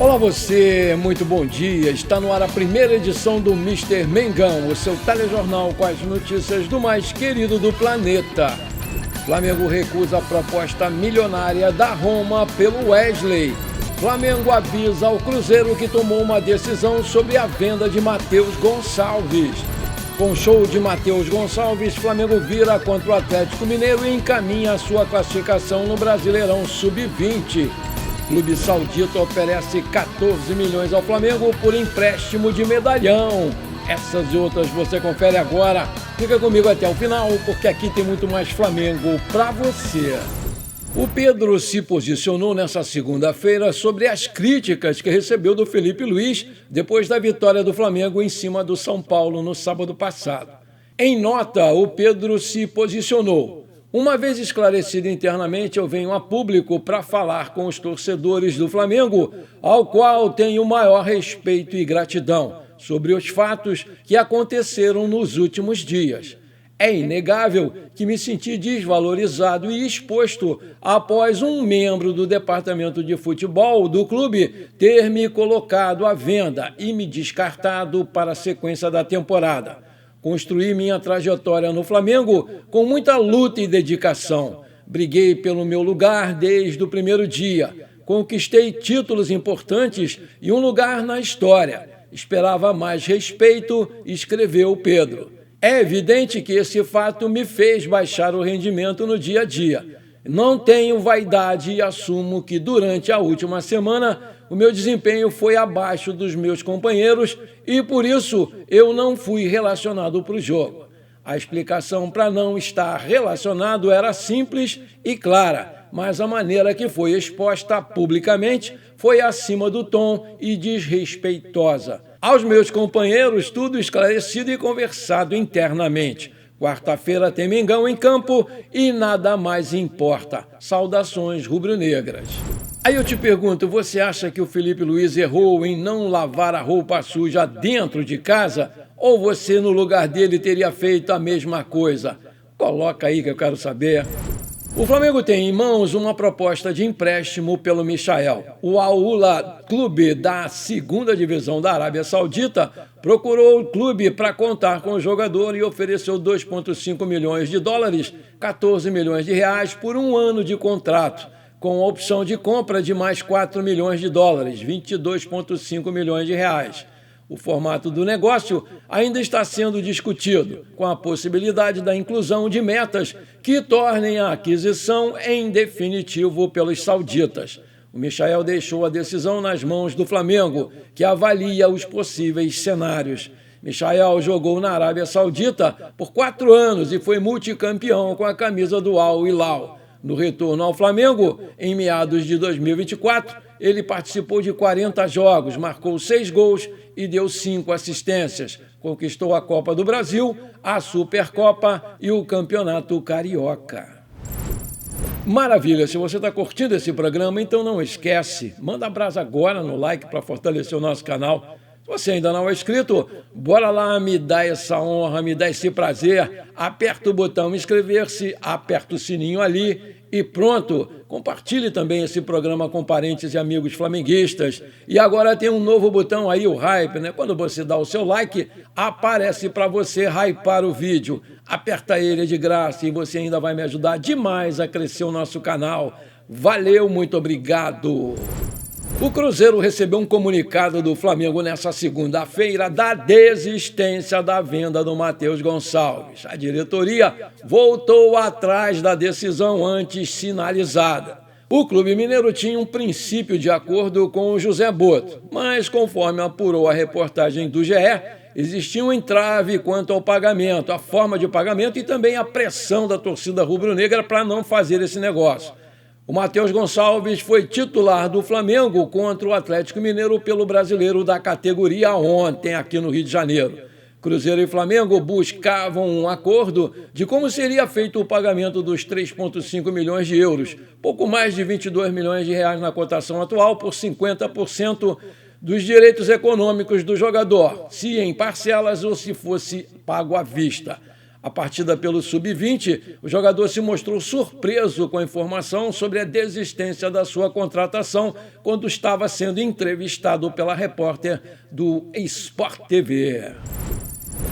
Olá você, muito bom dia. Está no ar a primeira edição do Mister Mengão, o seu telejornal com as notícias do mais querido do planeta. Flamengo recusa a proposta milionária da Roma pelo Wesley. Flamengo avisa ao Cruzeiro que tomou uma decisão sobre a venda de Matheus Gonçalves. Com show de Matheus Gonçalves, Flamengo vira contra o Atlético Mineiro e encaminha a sua classificação no Brasileirão Sub-20. Clube saudita oferece 14 milhões ao Flamengo por empréstimo de medalhão. Essas e outras você confere agora. Fica comigo até o final, porque aqui tem muito mais Flamengo para você. O Pedro se posicionou nessa segunda-feira sobre as críticas que recebeu do Felipe Luiz depois da vitória do Flamengo em cima do São Paulo no sábado passado. Em nota, o Pedro se posicionou. Uma vez esclarecido internamente, eu venho a público para falar com os torcedores do Flamengo, ao qual tenho o maior respeito e gratidão, sobre os fatos que aconteceram nos últimos dias. É inegável que me senti desvalorizado e exposto após um membro do departamento de futebol do clube ter me colocado à venda e me descartado para a sequência da temporada. Construí minha trajetória no Flamengo com muita luta e dedicação. Briguei pelo meu lugar desde o primeiro dia. Conquistei títulos importantes e um lugar na história. Esperava mais respeito, escreveu Pedro. É evidente que esse fato me fez baixar o rendimento no dia a dia. Não tenho vaidade e assumo que durante a última semana o meu desempenho foi abaixo dos meus companheiros e por isso eu não fui relacionado para o jogo. A explicação para não estar relacionado era simples e clara, mas a maneira que foi exposta publicamente foi acima do tom e desrespeitosa. Aos meus companheiros, tudo esclarecido e conversado internamente. Quarta-feira tem Mengão em campo e nada mais importa. Saudações rubro-negras. Aí eu te pergunto, você acha que o Felipe Luiz errou em não lavar a roupa suja dentro de casa? Ou você, no lugar dele, teria feito a mesma coisa? Coloca aí que eu quero saber. O Flamengo tem em mãos uma proposta de empréstimo pelo Michael. O Al-Ula, clube da segunda divisão da Arábia Saudita, procurou o clube para contar com o jogador e ofereceu 2,5 milhões de dólares, 14 milhões de reais por um ano de contrato, com a opção de compra de mais 4 milhões de dólares, 22,5 milhões de reais. O formato do negócio ainda está sendo discutido, com a possibilidade da inclusão de metas que tornem a aquisição em definitivo pelos sauditas. O Michael deixou a decisão nas mãos do Flamengo, que avalia os possíveis cenários. Michael jogou na Arábia Saudita por 4 anos e foi multicampeão com a camisa do Al-Hilal. No retorno ao Flamengo, em meados de 2024, ele participou de 40 jogos, marcou 6 gols e deu 5 assistências. Conquistou a Copa do Brasil, a Supercopa e o Campeonato Carioca. Maravilha! Se você está curtindo esse programa, então não esquece, manda brasa agora no like para fortalecer o nosso canal. Se você ainda não é inscrito, bora lá, me dá essa honra, me dá esse prazer. Aperta o botão inscrever-se, aperta o sininho ali e pronto. Compartilhe também esse programa com parentes e amigos flamenguistas. E agora tem um novo botão aí, o hype, né? Quando você dá o seu like, aparece para você hypar o vídeo. Aperta ele, é de graça e você ainda vai me ajudar demais a crescer o nosso canal. Valeu, muito obrigado! O Cruzeiro recebeu um comunicado do Flamengo nessa segunda-feira da desistência da venda do Matheus Gonçalves. A diretoria voltou atrás da decisão antes sinalizada. O clube mineiro tinha um princípio de acordo com o José Boto, mas conforme apurou a reportagem do GE, existia um entrave quanto ao pagamento, a forma de pagamento e também a pressão da torcida rubro-negra para não fazer esse negócio. O Matheus Gonçalves foi titular do Flamengo contra o Atlético Mineiro pelo Brasileiro da categoria ontem, aqui no Rio de Janeiro. Cruzeiro e Flamengo buscavam um acordo de como seria feito o pagamento dos 3,5 milhões de euros, pouco mais de 22 milhões de reais na cotação atual, por 50% dos direitos econômicos do jogador, se em parcelas ou se fosse pago à vista. A partida pelo Sub-20, o jogador se mostrou surpreso com a informação sobre a desistência da sua contratação quando estava sendo entrevistado pela repórter do Sport TV.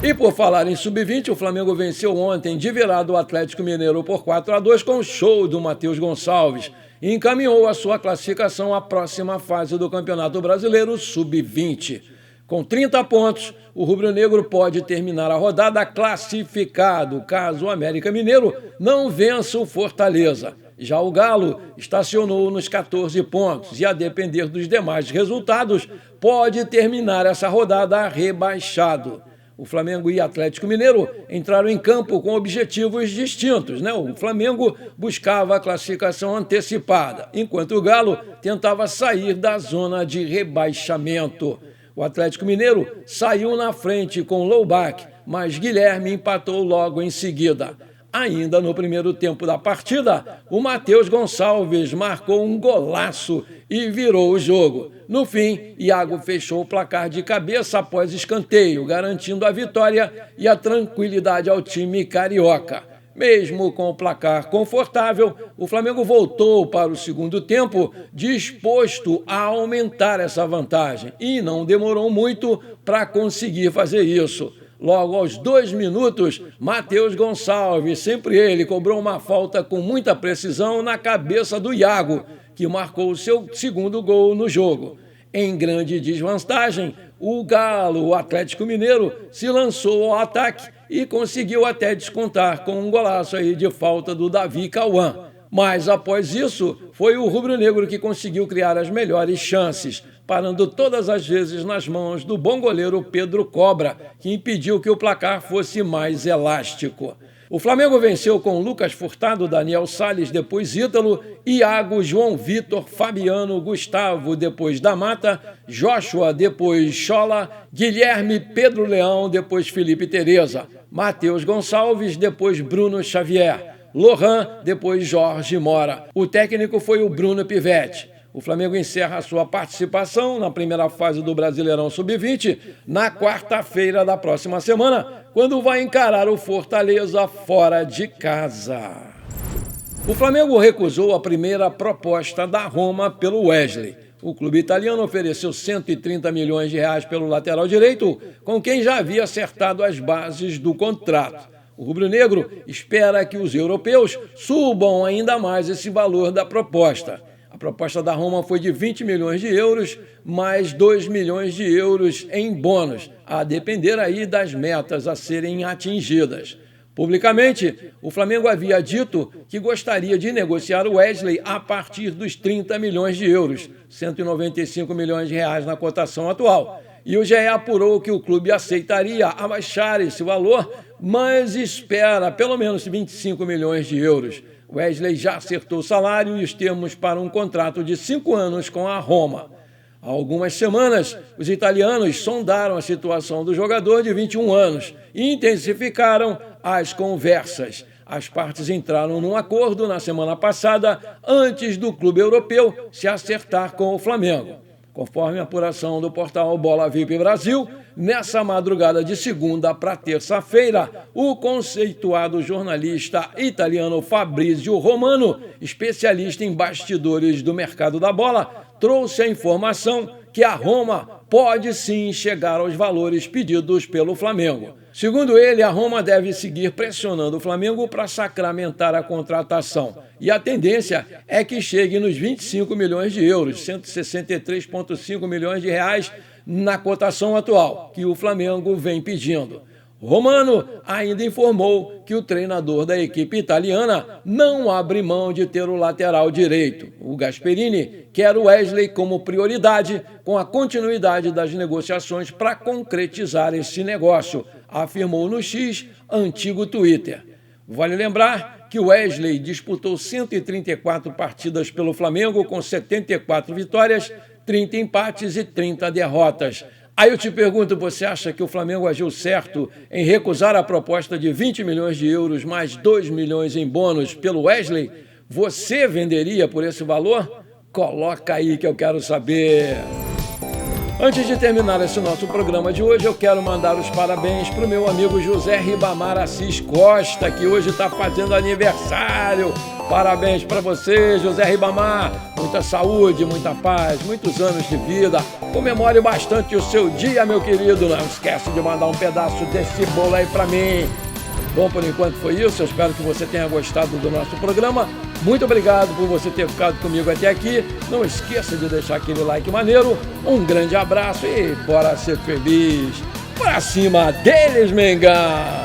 E por falar em Sub-20, o Flamengo venceu ontem de virada o Atlético Mineiro por 4-2 com o show do Matheus Gonçalves e encaminhou a sua classificação à próxima fase do Campeonato Brasileiro Sub-20. Com 30 pontos, o rubro-negro pode terminar a rodada classificado, caso o América Mineiro não vença o Fortaleza. Já o Galo estacionou nos 14 pontos e, a depender dos demais resultados, pode terminar essa rodada rebaixado. O Flamengo e Atlético Mineiro entraram em campo com objetivos distintos, né? O Flamengo buscava a classificação antecipada, enquanto o Galo tentava sair da zona de rebaixamento. O Atlético Mineiro saiu na frente com Loubach, mas Guilherme empatou logo em seguida. Ainda no primeiro tempo da partida, o Matheus Gonçalves marcou um golaço e virou o jogo. No fim, Iago fechou o placar de cabeça após escanteio, garantindo a vitória e a tranquilidade ao time carioca. Mesmo com o placar confortável, o Flamengo voltou para o segundo tempo disposto a aumentar essa vantagem e não demorou muito para conseguir fazer isso. Logo aos 2 minutos, Matheus Gonçalves, sempre ele, cobrou uma falta com muita precisão na cabeça do Iago, que marcou o seu segundo gol no jogo. Em grande desvantagem, o Galo, o Atlético Mineiro, se lançou ao ataque e conseguiu até descontar com um golaço aí de falta do Davi Cauã. Mas após isso, foi o rubro-negro que conseguiu criar as melhores chances, parando todas as vezes nas mãos do bom goleiro Pedro Cobra, que impediu que o placar fosse mais elástico. O Flamengo venceu com Lucas Furtado, Daniel Salles, depois Ítalo, Iago, João Vitor, Fabiano, Gustavo, depois da Mata, Joshua, depois Chola, Guilherme, Pedro Leão, depois Felipe Tereza, Matheus Gonçalves, depois Bruno Xavier, Lohan, depois Jorge Mora. O técnico foi o Bruno Pivetti. O Flamengo encerra a sua participação na primeira fase do Brasileirão Sub-20 na quarta-feira da próxima semana, quando vai encarar o Fortaleza fora de casa. O Flamengo recusou a primeira proposta da Roma pelo Wesley. O clube italiano ofereceu 130 milhões de reais pelo lateral direito, com quem já havia acertado as bases do contrato. O rubro-negro espera que os europeus subam ainda mais esse valor da proposta. A proposta da Roma foi de 20 milhões de euros, mais 2 milhões de euros em bônus, a depender aí das metas a serem atingidas. Publicamente, o Flamengo havia dito que gostaria de negociar o Wesley a partir dos 30 milhões de euros, 195 milhões de reais na cotação atual. E o GE apurou que o clube aceitaria abaixar esse valor, mas espera pelo menos 25 milhões de euros. Wesley já acertou o salário e os termos para um contrato de 5 anos com a Roma. Há algumas semanas, os italianos sondaram a situação do jogador de 21 anos e intensificaram as conversas. As partes entraram num acordo na semana passada, antes do clube europeu se acertar com o Flamengo. Conforme a apuração do portal Bola VIP Brasil, nessa madrugada de segunda para terça-feira, o conceituado jornalista italiano Fabrizio Romano, especialista em bastidores do mercado da bola, trouxe a informação que a Roma pode sim chegar aos valores pedidos pelo Flamengo. Segundo ele, a Roma deve seguir pressionando o Flamengo para sacramentar a contratação. E a tendência é que chegue nos 25 milhões de euros, 163,5 milhões de reais na cotação atual, que o Flamengo vem pedindo. Romano ainda informou que o treinador da equipe italiana não abre mão de ter o lateral direito. O Gasperini quer o Wesley como prioridade, com a continuidade das negociações para concretizar esse negócio, afirmou no X, antigo Twitter. Vale lembrar que o Wesley disputou 134 partidas pelo Flamengo com 74 vitórias, 30 empates e 30 derrotas. Aí eu te pergunto, você acha que o Flamengo agiu certo em recusar a proposta de 20 milhões de euros mais 2 milhões em bônus pelo Wesley? Você venderia por esse valor? Coloca aí que eu quero saber. Antes de terminar esse nosso programa de hoje, eu quero mandar os parabéns para o meu amigo José Ribamar Assis Costa, que hoje está fazendo aniversário. Parabéns para você, José Ribamar. Muita saúde, muita paz, muitos anos de vida. Comemore bastante o seu dia, meu querido. Não esquece de mandar um pedaço desse bolo aí para mim. Bom, por enquanto foi isso. Eu espero que você tenha gostado do nosso programa. Muito obrigado por você ter ficado comigo até aqui. Não esqueça de deixar aquele like maneiro. Um grande abraço e bora ser feliz. Pra cima deles, Mengão!